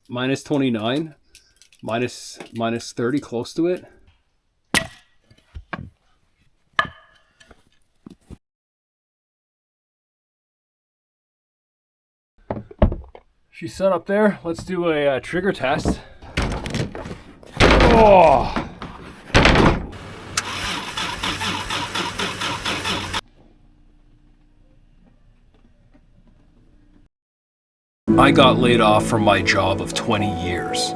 minus 29, minus 30, close to it. She's set up there. Let's do a trigger test. Oh! I got laid off from my job of 20 years.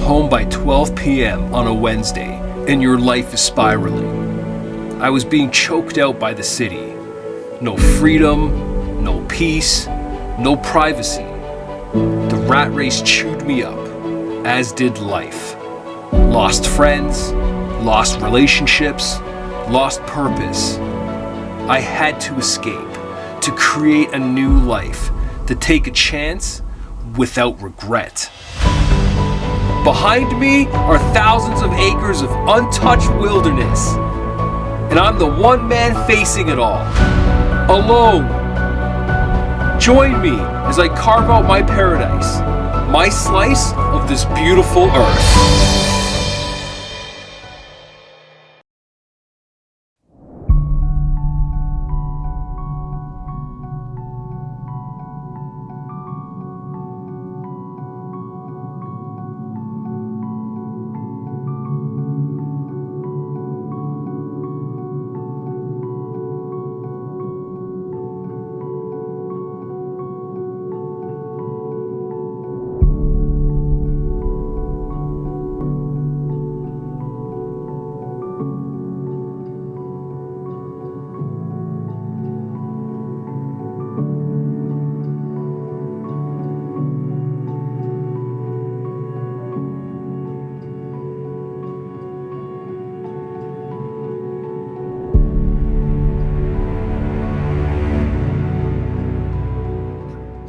Home by 12 p.m. on a Wednesday, and your life is spiraling. I was being choked out by the city. No freedom, no peace, no privacy. The rat race chewed me up, as did life. Lost friends, lost relationships, lost purpose. I had to escape, to create a new life, to take a chance without regret. Behind me are thousands of acres of untouched wilderness, and I'm the one man facing it all, alone. Join me as I carve out my paradise, my slice of this beautiful earth.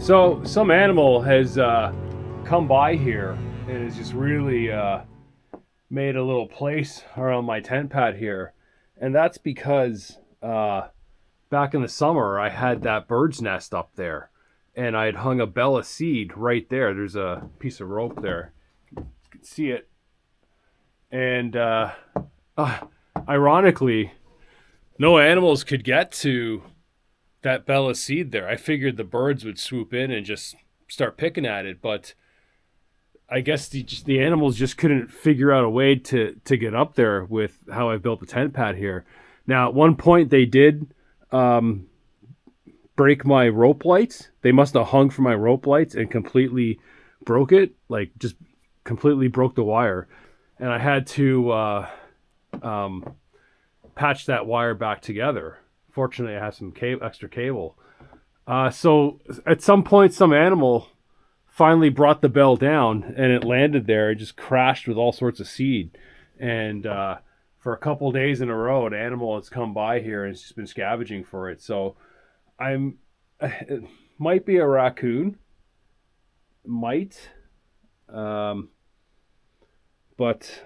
So some animal has come by here and has just really made a little place around my tent pad here. And that's because back in the summer, I had that bird's nest up there. And I had hung a bella seed right there. There's a piece of rope there. You can see it. And ironically, no animals could get to that bella seed there. I figured the birds would swoop in and just start picking at it, but I guess the animals just couldn't figure out a way to get up there with how I built the tent pad here. Now, at one point they did break my rope lights. They must have hung from my rope lights and completely broke it, like just completely broke the wire. And I had to patch that wire back together. Fortunately, I have some extra cable. So at some point, some animal finally brought the bell down, and it landed there. It just crashed with all sorts of seed. And for a couple days in a row, an animal has come by here and it's just been scavenging for it. So it might be a raccoon. Might. But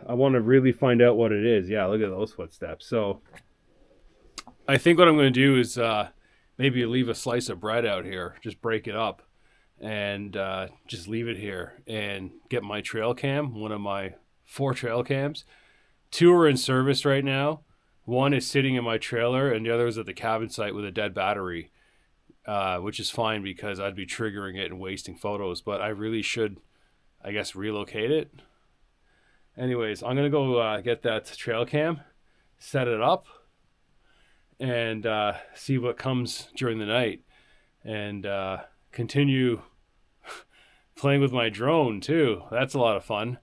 I want to really find out what it is. Yeah, look at those footsteps. So I think what I'm going to do is maybe leave a slice of bread out here, just break it up, and just leave it here and get my trail cam, one of my 4 trail cams. 2 are in service right now. 1 is sitting in my trailer, and the other is at the cabin site with a dead battery, which is fine because I'd be triggering it and wasting photos, but I really should, I guess, relocate it. Anyways, I'm going to go get that trail cam, set it up, and see what comes during the night, and continue playing with my drone too. That's a lot of fun.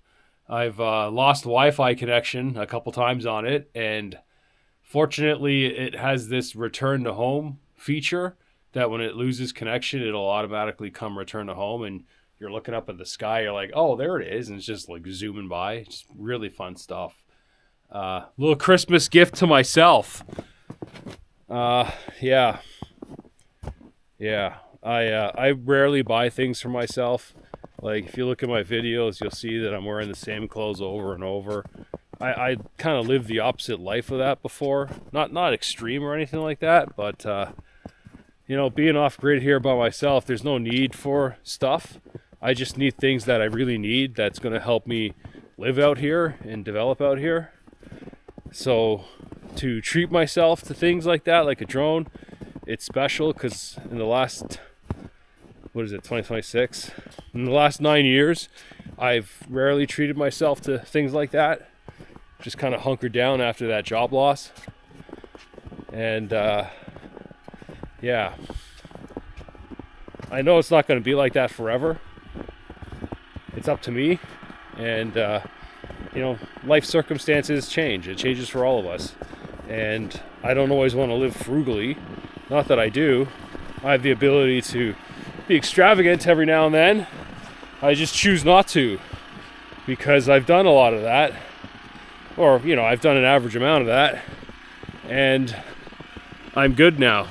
I've lost Wi-Fi connection a couple times on it, and fortunately it has this return to home feature that when it loses connection, it'll automatically come return to home, and you're looking up at the sky, you're like, oh, there it is, and it's just like zooming by. It's really fun stuff. Little Christmas gift to myself. Yeah. I rarely buy things for myself. Like, if you look at my videos, you'll see that I'm wearing the same clothes over and over. I kind of lived the opposite life of that before. Not extreme or anything like that, but being off grid here by myself, there's no need for stuff. I just need things that I really need that's going to help me live out here and develop out here. So to treat myself to things like that, like a drone, it's special because in the last, 2026? In the last 9 years, I've rarely treated myself to things like that. Just kind of hunkered down after that job loss. And yeah, I know it's not going to be like that forever. It's up to me. And you know, life circumstances change. It changes for all of us. And I don't always want to live frugally. Not that I do. I have the ability to be extravagant every now and then. I just choose not to, because I've done a lot of that. Or, you know, I've done an average amount of that. And I'm good now.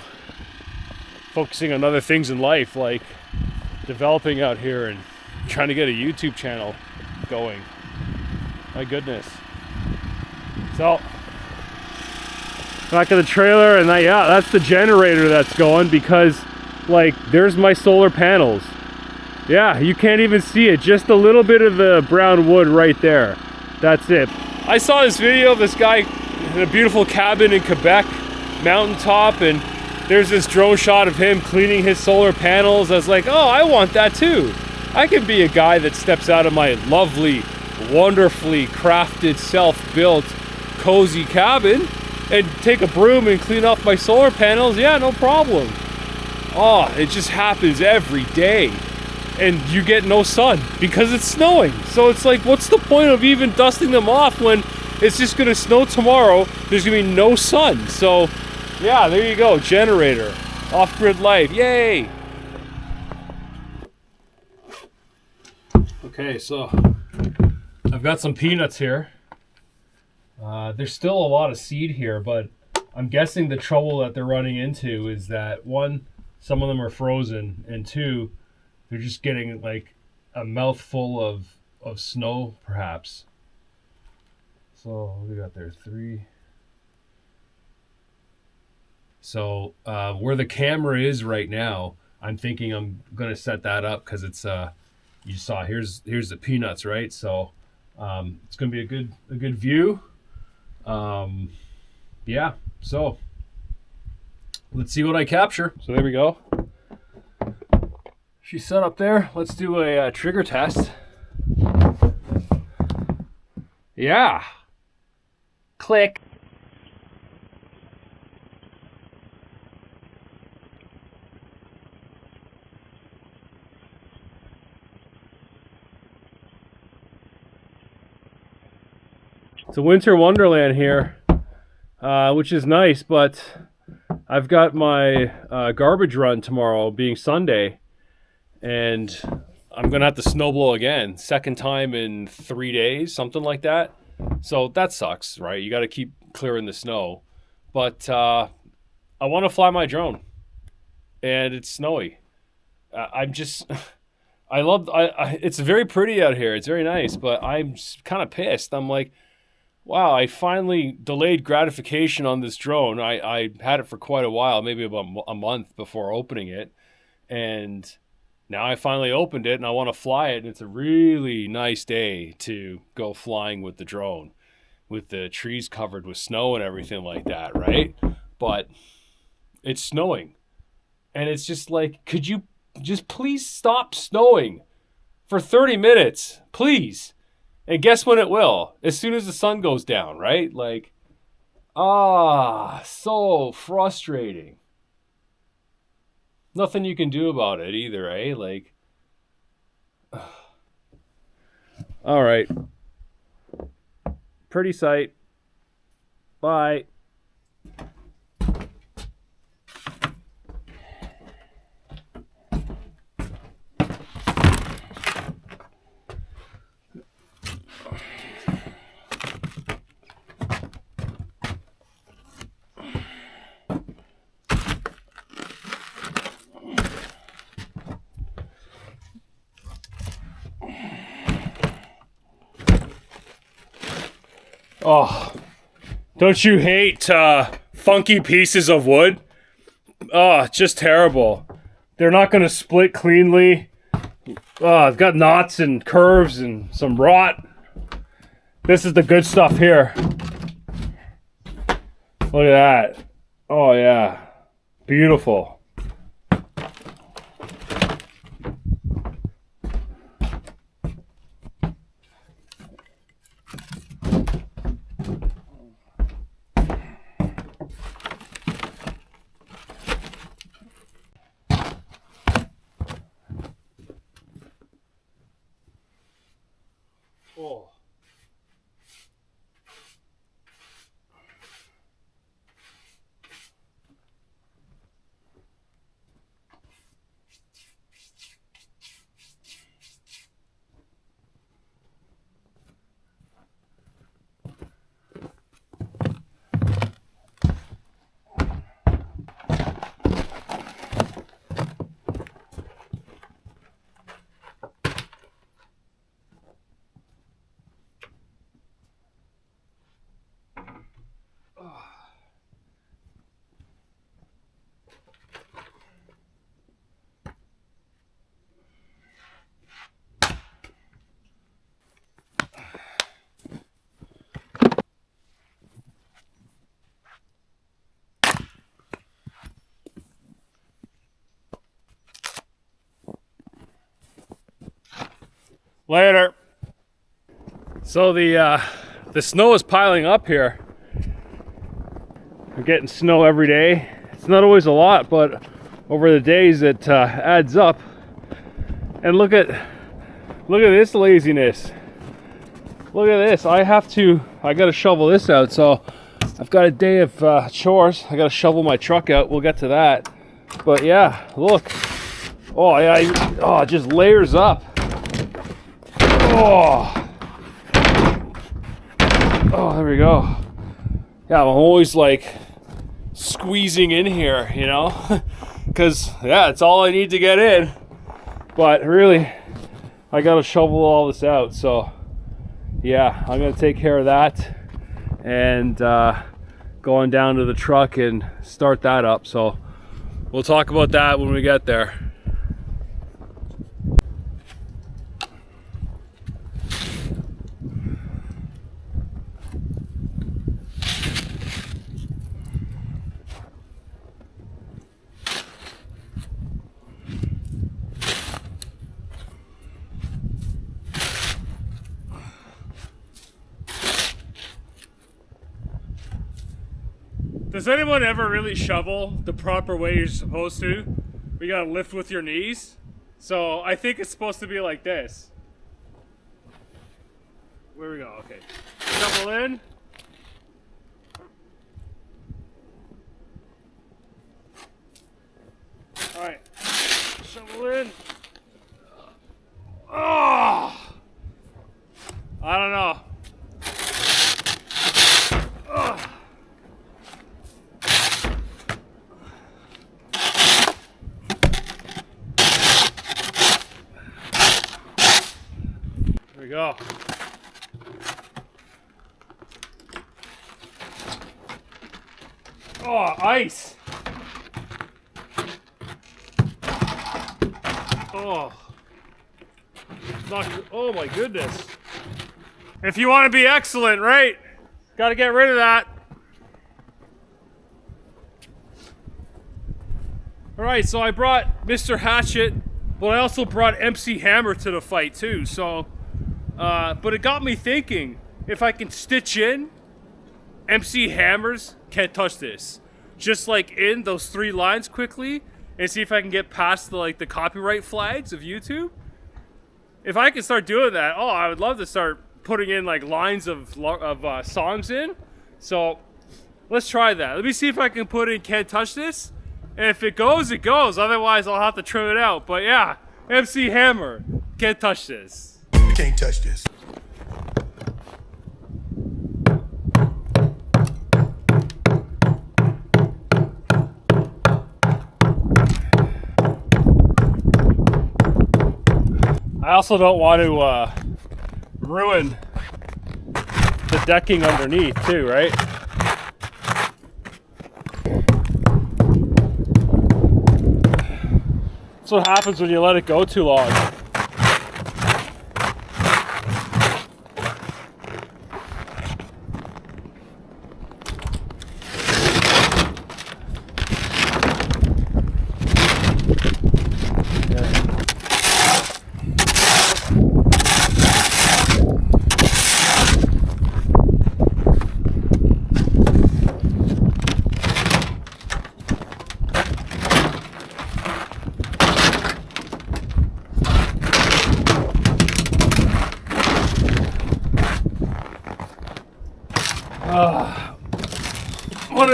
Focusing on other things in life, like developing out here and trying to get a YouTube channel going. My goodness. So, back of the trailer, and yeah, that's the generator that's going, because like there's my solar panels. Yeah, you can't even see it, just a little bit of the brown wood right there. That's it. I saw this video of this guy in a beautiful cabin in Quebec, mountaintop, and there's this drone shot of him cleaning his solar panels. I was like, oh, I want that too. I can be a guy that steps out of my lovely, wonderfully crafted, self-built, cozy cabin and take a broom and clean off my solar panels. Yeah, no problem. Oh, it just happens every day. And you get no sun because it's snowing. So it's like, what's the point of even dusting them off when it's just gonna snow tomorrow? There's gonna be no sun. So yeah, there you go, generator. Off-grid life, yay! Okay, so I've got some peanuts here. There's still a lot of seed here, but I'm guessing the trouble that they're running into is that, one, some of them are frozen, and two, they're just getting like a mouthful of snow, perhaps. So what do we got there? 3. So where the camera is right now, I'm thinking I'm gonna set that up because it's you saw here's the peanuts, right? So it's gonna be a good view. Yeah, so let's see what I capture. So there we go. She's set up there. Let's do a trigger test. Yeah. Click. It's a winter wonderland here, which is nice, but I've got my garbage run tomorrow, being Sunday, and I'm gonna have to snowblow again, second time in 3 days, something like that. So that sucks, right? You got to keep clearing the snow. But I want to fly my drone, and it's snowy. It's very pretty out here. It's very nice, but I'm kind of pissed. I'm like, wow, I finally delayed gratification on this drone. I had it for quite a while, maybe about a month before opening it. And now I finally opened it and I want to fly it. And it's a really nice day to go flying with the drone, with the trees covered with snow and everything like that, right? But it's snowing. And it's just like, could you just please stop snowing for 30 minutes, please? And guess when it will? As soon as the sun goes down, right? Like, so frustrating. Nothing you can do about it either, eh? Like, all right. Pretty sight. Bye. Oh, don't you hate funky pieces of wood? Oh, just terrible. They're not going to split cleanly. Oh, it's got knots and curves and some rot. This is the good stuff here. Look at that. Oh yeah, beautiful. Oh. Later. So the snow is piling up here. We're getting snow every day. It's not always a lot, but over the days it adds up. And look at this laziness. Look at this. I gotta shovel this out. So I've got a day of chores. I gotta shovel my truck out. We'll get to that. But yeah, look. Oh yeah, oh, it just layers up. Oh, there we go. Yeah, I'm always like squeezing in here, you know, because yeah, it's all I need to get in. But really, I gotta shovel all this out. So yeah, I'm gonna take care of that and going down to the truck and start that up. So we'll talk about that when we get there. Does anyone ever really shovel the proper way you're supposed to? You gotta lift with your knees. So I think it's supposed to be like this. Where we go, okay. Shovel in. Alright. Shovel in. Oh! I don't know. Oh. There we go. Oh, ice. Oh. Oh my goodness. If you want to be excellent, right? Got to get rid of that. All right, so I brought Mr. Hatchet, but I also brought MC Hammer to the fight too. So, but it got me thinking, if I can stitch in MC Hammers can't touch this, just like in those 3 lines quickly, and see if I can get past the copyright flags of YouTube. If I can start doing that, oh, I would love to start putting in like lines of songs in. So let's try that. Let me see if I can put in "Can't Touch This," and if it goes, it goes. Otherwise, I'll have to trim it out. But yeah, MC Hammer, "Can't Touch This." You can't touch this. I also don't want to ruin the decking underneath too, right? That's what happens when you let it go too long.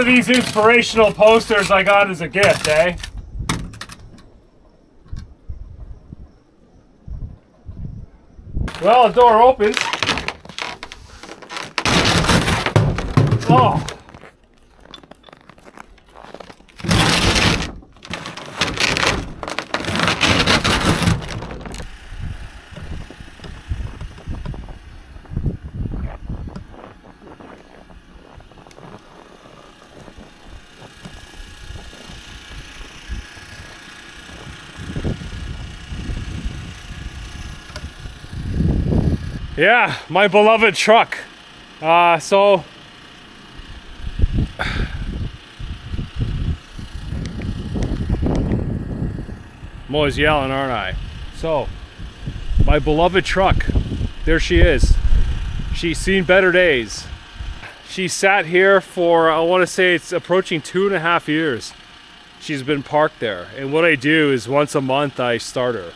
of these inspirational posters I got as a gift, eh? Well, the door opens. Oh. Yeah, my beloved truck. So I'm always yelling, aren't I? So, my beloved truck, there she is. She's seen better days. She sat here for, I want to say it's approaching 2.5 years. She's been parked there. And what I do is once a month I start her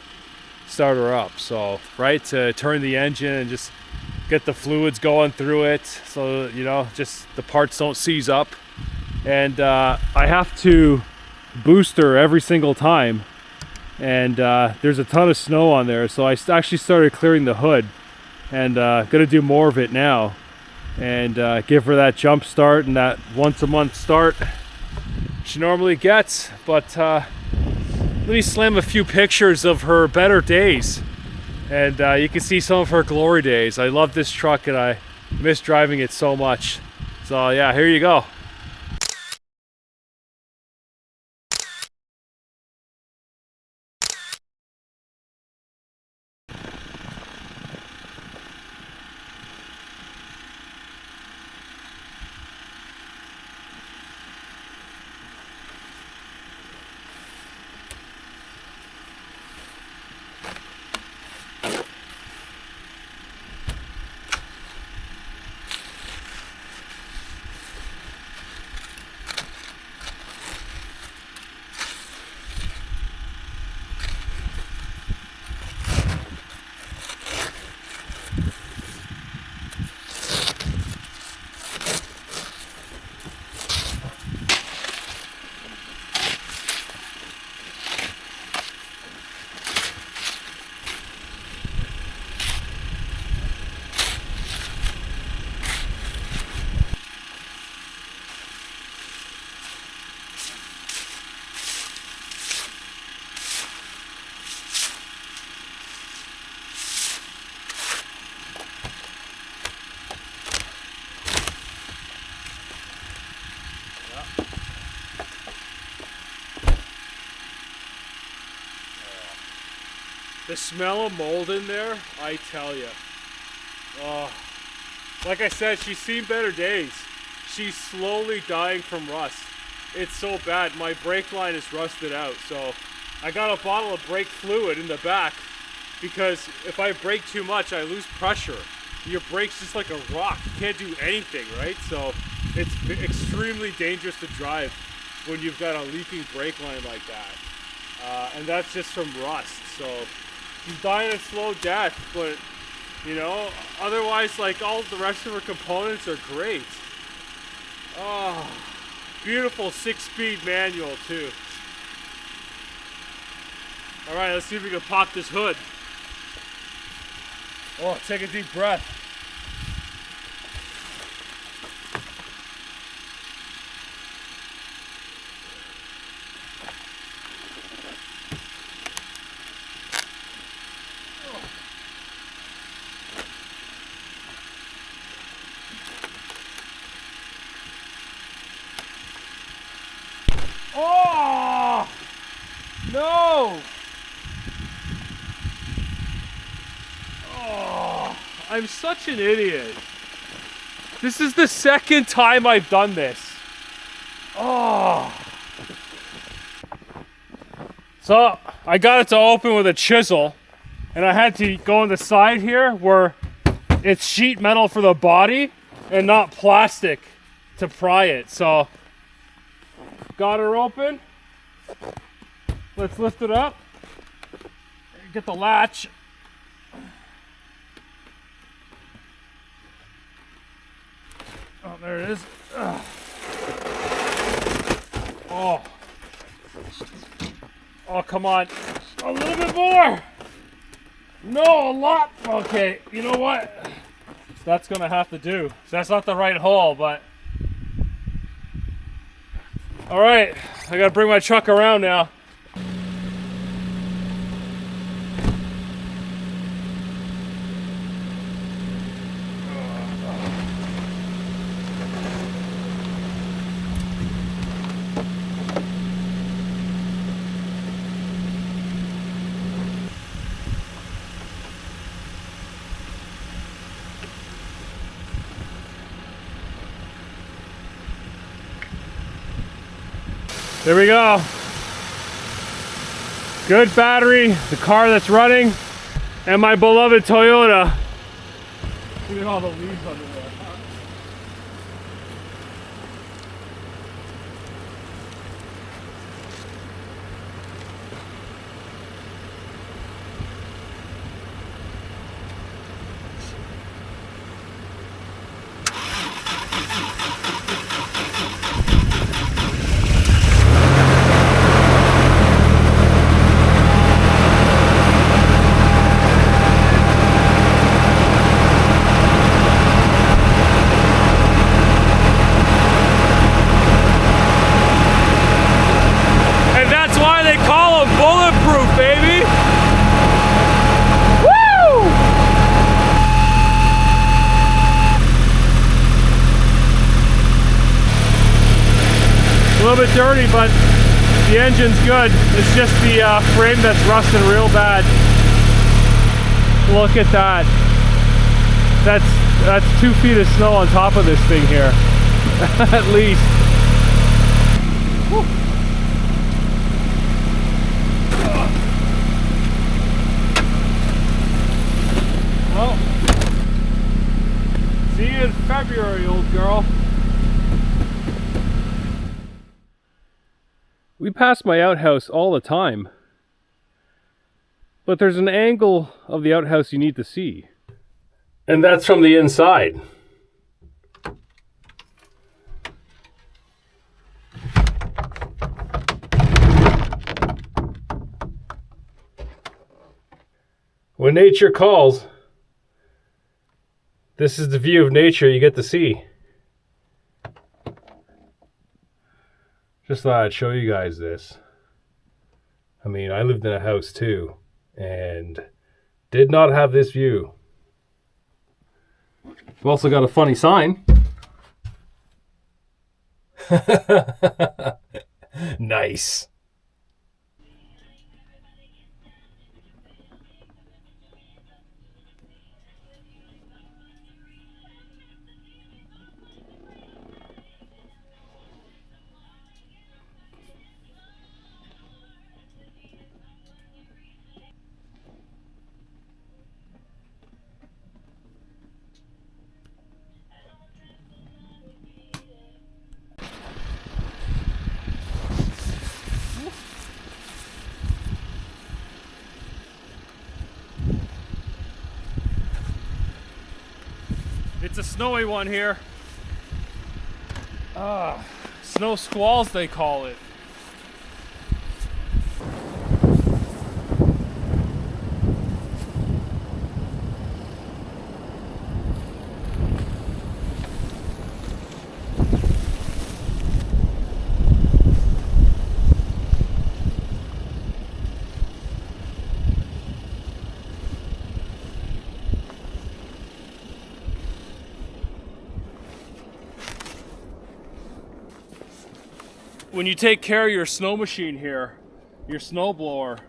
up. So, right, to turn the engine and just get the fluids going through it. So, you know, just the parts don't seize up. And I have to boost her every single time. And there's a ton of snow on there, so I actually started clearing the hood, and gonna do more of it now, and give her that jump start and that once a month start she normally gets. But let me slam a few pictures of her better days, and you can see some of her glory days. I love this truck and I miss driving it so much. So yeah, here you go. The smell of mold in there, I tell you. Oh, like I said, she's seen better days. She's slowly dying from rust. It's so bad. My brake line is rusted out, so I got a bottle of brake fluid in the back, because if I brake too much, I lose pressure. Your brake's just like a rock. You can't do anything, right? So it's extremely dangerous to drive when you've got a leaking brake line like that. And that's just from rust. So she's dying a slow death, but you know, otherwise, like, all the rest of her components are great. Oh, beautiful 6-speed manual too. All right, let's see if we can pop this hood. Oh, take a deep breath. Oh, no. Oh, I'm such an idiot. This is the second time I've done this. Oh. So I got it to open with a chisel, and I had to go on the side here where it's sheet metal for the body and not plastic to pry it. So got her open. Let's lift it up. Get the latch. Oh, there it is. Ugh. come on. A little bit more. No, a lot. Okay, you know what? That's gonna have to do. That's not the right hole, but. All right, I gotta bring my truck around now. There we go. Good battery, the car that's running, and my beloved Toyota. Look at all the leaves under there. A little bit dirty, but the engine's good. It's just the frame that's rusting real bad. Look at that. That's 2 feet of snow on top of this thing here, at least. Whew. Well, see you in February, old girl. We pass my outhouse all the time, but there's an angle of the outhouse you need to see, and that's from the inside. When nature calls, this is the view of nature you get to see. Just thought I'd show you guys this. I mean, I lived in a house too, and did not have this view. We've also got a funny sign. Nice. It's a snowy one here. Snow squalls, they call it. When you take care of your snow machine here, your snow blower,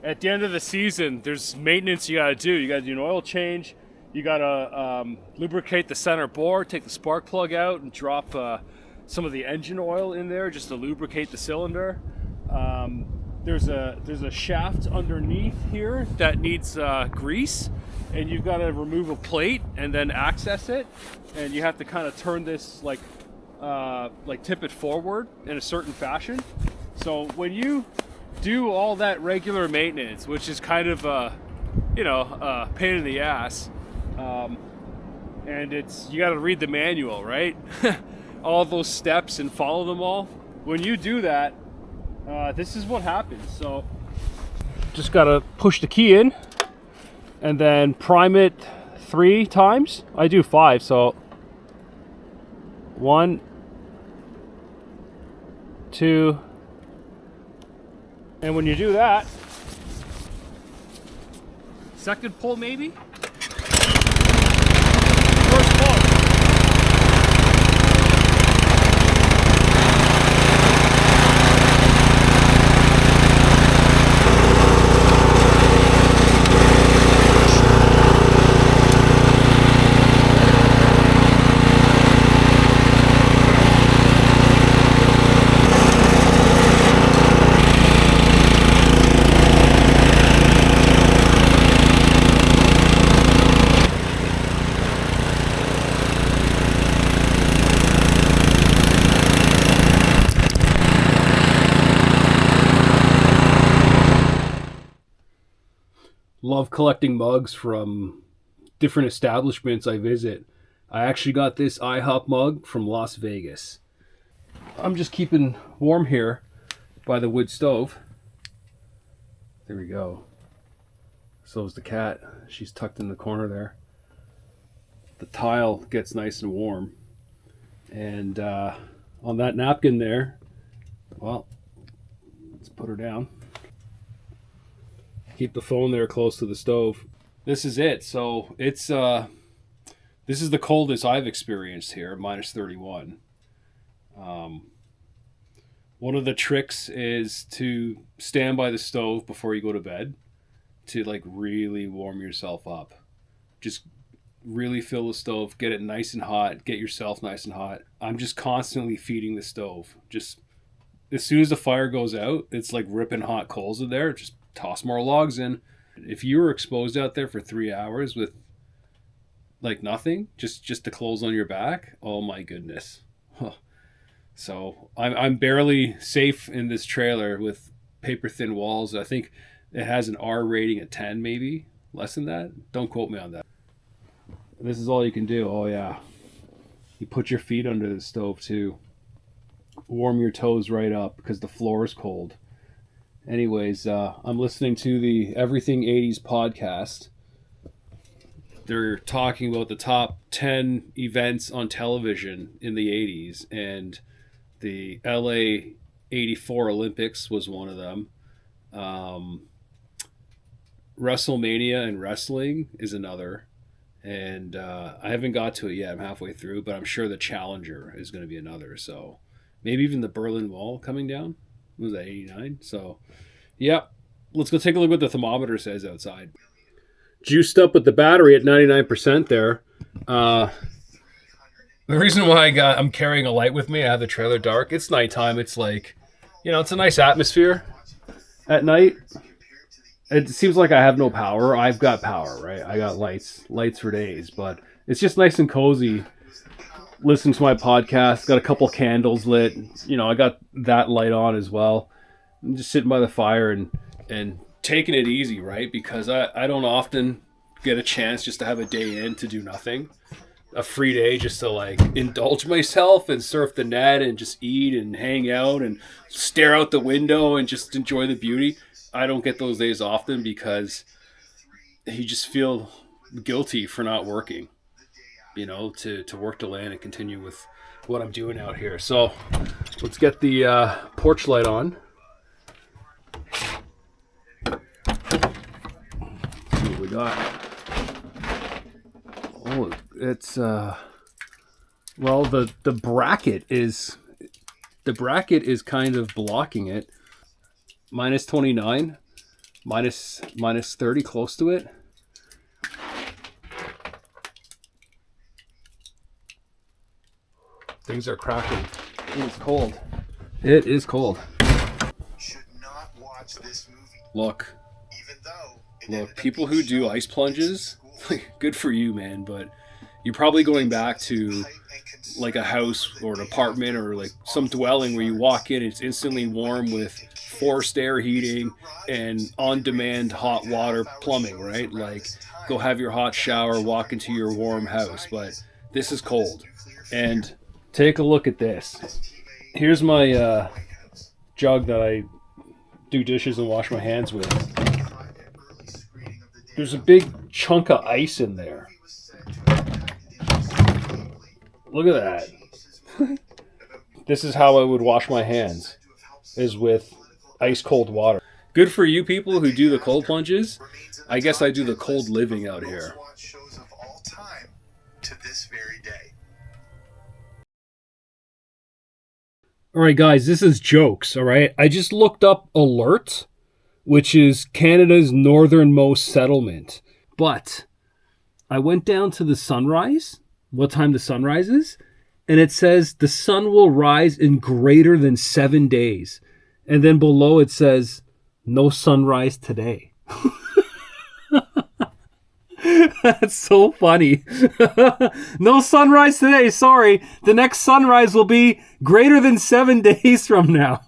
at the end of the season, there's maintenance you gotta do. You gotta do an oil change. You gotta lubricate the center bore, take the spark plug out and drop some of the engine oil in there just to lubricate the cylinder. There's a shaft underneath here that needs grease, and you've gotta remove a plate and then access it. And you have to kind of turn this like tip it forward in a certain fashion. So when you do all that regular maintenance, which is kind of a pain in the ass, and you got to read the manual, right? All those steps and follow them all. When you do that, this is what happens. So just gotta push the key in and then prime it 3 times. I do 5, so 1, 2, and when you do that, second pull maybe, first pull. Love collecting mugs from different establishments I visit. I actually got this IHOP mug from Las Vegas. I'm just keeping warm here by the wood stove. There we go. So is the cat. She's tucked in the corner there. The tile gets nice and warm. And on that napkin there, well, let's put her down. Keep the phone there close to the stove. This is it. So it's this is the coldest I've experienced here, minus 31. One of the tricks is to stand by the stove before you go to bed to like really warm yourself up. Just really fill the stove, get it nice and hot, get yourself nice and hot. I'm just constantly feeding the stove. Just as soon as the fire goes out, it's like ripping hot coals in there. Just toss more logs in. If you were exposed out there for 3 hours with like nothing, just the clothes on your back, oh my goodness. Huh. So I'm barely safe in this trailer with paper thin walls. I think it has an R rating at 10, maybe less than that. Don't quote me on that. This is all you can do. Oh yeah, you put your feet under the stove too. Warm your toes right up because the floor is cold. Anyways, I'm listening to the Everything 80s podcast. They're talking about the top 10 events on television in the 80s, and the LA 84 Olympics was one of them. WrestleMania and wrestling is another. And I haven't got to it yet. I'm halfway through, but I'm sure the Challenger is going to be another. So maybe even the Berlin Wall coming down. What was that, 89? So, yeah, let's go take a look what the thermometer says outside. Juiced up with the battery at 99% there. The reason why I'm carrying a light with me, I have the trailer dark. It's nighttime. It's like, it's a nice atmosphere at night. It seems like I have no power. I've got power, right? I got lights for days, but it's just nice and cozy. Listen to my podcast, got a couple candles lit. I got that light on as well. I'm just sitting by the fire and taking it easy, right? Because I don't often get a chance just to have a day in to do nothing. A free day just to like indulge myself and surf the net and just eat and hang out and stare out the window and just enjoy the beauty. I don't get those days often because you just feel guilty for not working. To work the land and continue with what I'm doing out here. So let's get the porch light on. See what we got. Oh, it's well, the bracket is kind of blocking it. Minus 29, minus 30, close to it. Things are cracking. It's cold. It is cold. Should not watch this movie. Look, people who do ice plunges, good for you, man, but you're probably going back to like a house or an apartment or like some dwelling where you walk in, it's instantly warm with forced air heating and on-demand hot water plumbing, right? Like, go have your hot shower, walk into your warm house, but this is cold. And take a look at this. Here's my jug that I do dishes and wash my hands with. There's a big chunk of ice in there. Look at that. This is how I would wash my hands, is with ice cold water. Good for you people who do the cold plunges. I guess I do the cold living out here. All right, guys, this is jokes, all right? I just looked up Alert, which is Canada's northernmost settlement. But I went down to the sunrise, what time the sun rises, and it says the sun will rise in greater than 7 days. And then below it says, no sunrise today. That's so funny. No sunrise today, sorry. The next sunrise will be greater than 7 days from now.